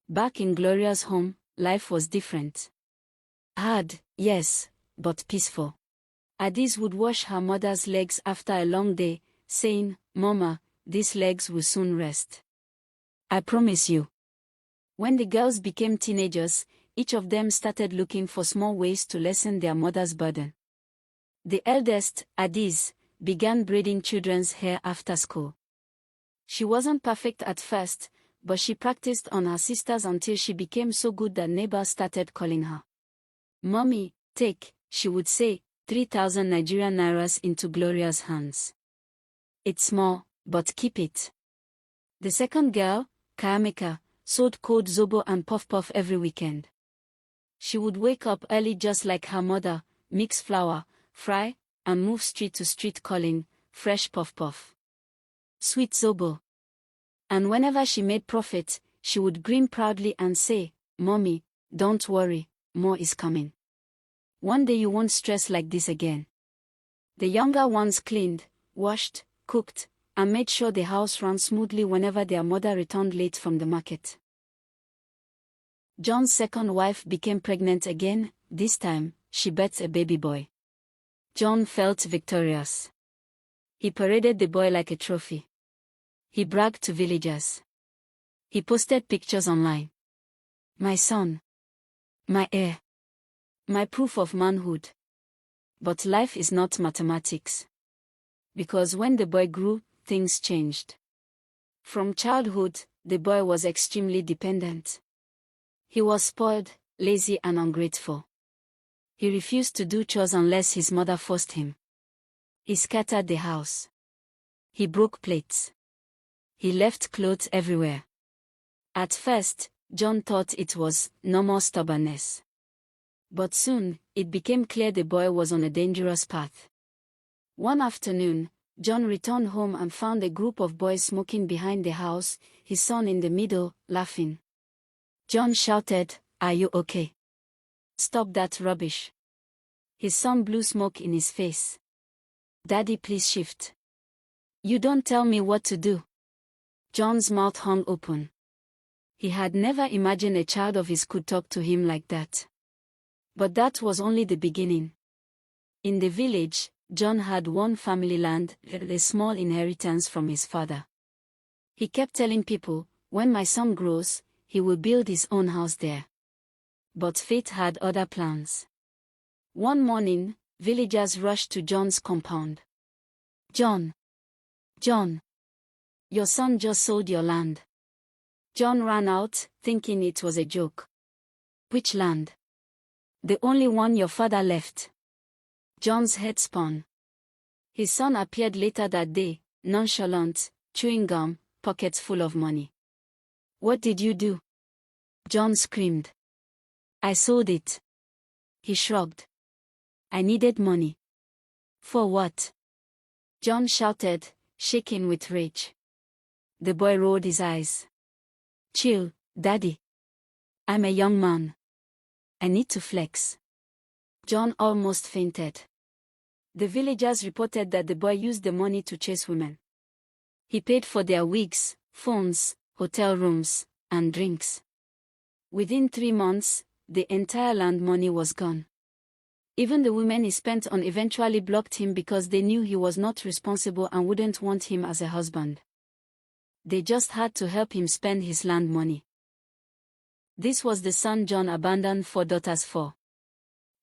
Back in Gloria's home, life was different. Hard, yes, but peaceful. Addis would wash her mother's legs after a long day, saying, "Mama, these legs will soon rest. I promise you." When the girls became teenagers, each of them started looking for small ways to lessen their mother's burden. The eldest, Addis, began braiding children's hair after school. She wasn't perfect at first, but she practiced on her sisters until she became so good that neighbors started calling her. "Mommy, take," she would say, 3,000 Nigerian nairas into Gloria's hands. "It's small, but keep it." The second girl, Kaameka, sold cold zobo and puff-puff every weekend. She would wake up early just like her mother, mix flour, fry, and move street to street calling, "Fresh puff-puff. Sweet zobo." And whenever she made profit, she would grin proudly and say, "Mommy, don't worry, more is coming. One day you won't stress like this again." The younger ones cleaned, washed, cooked, and made sure the house ran smoothly whenever their mother returned late from the market. John's second wife became pregnant again. This time, she birthed a baby boy. John felt victorious. He paraded the boy like a trophy. He bragged to villagers. He posted pictures online. "My son. My heir. My proof of manhood." But life is not mathematics. Because when the boy grew, things changed. From childhood, the boy was extremely dependent. He was spoiled, lazy and ungrateful. He refused to do chores unless his mother forced him. He scattered the house. He broke plates. He left clothes everywhere. At first, John thought it was normal stubbornness. But soon, it became clear the boy was on a dangerous path. One afternoon, John returned home and found a group of boys smoking behind the house, his son in the middle, laughing. John shouted, "Are you okay? Stop that rubbish." His son blew smoke in his face. "Daddy, please shift. You don't tell me what to do." John's mouth hung open. He had never imagined a child of his could talk to him like that. But that was only the beginning. In the village, John had one family land, a small inheritance from his father. He kept telling people, "When my son grows, he will build his own house there." But fate had other plans. One morning, villagers rushed to John's compound. "John! John! Your son just sold your land." John ran out, thinking it was a joke. "Which land?" "The only one your father left." John's head spun. His son appeared later that day, nonchalant, chewing gum, pockets full of money. "What did you do?" John screamed. "I sold it." He shrugged. "I needed money." "For what?" John shouted, shaking with rage. The boy rolled his eyes. "Chill, Daddy. I'm a young man. I need to flex." John almost fainted. The villagers reported that the boy used the money to chase women. He paid for their wigs, phones, hotel rooms, and drinks. Within 3 months, the entire land money was gone. Even the women he spent on eventually blocked him because they knew he was not responsible and wouldn't want him as a husband. They just had to help him spend his land money. This was the son John abandoned 4 daughters for.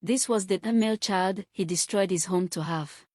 This was the male child he destroyed his home to have.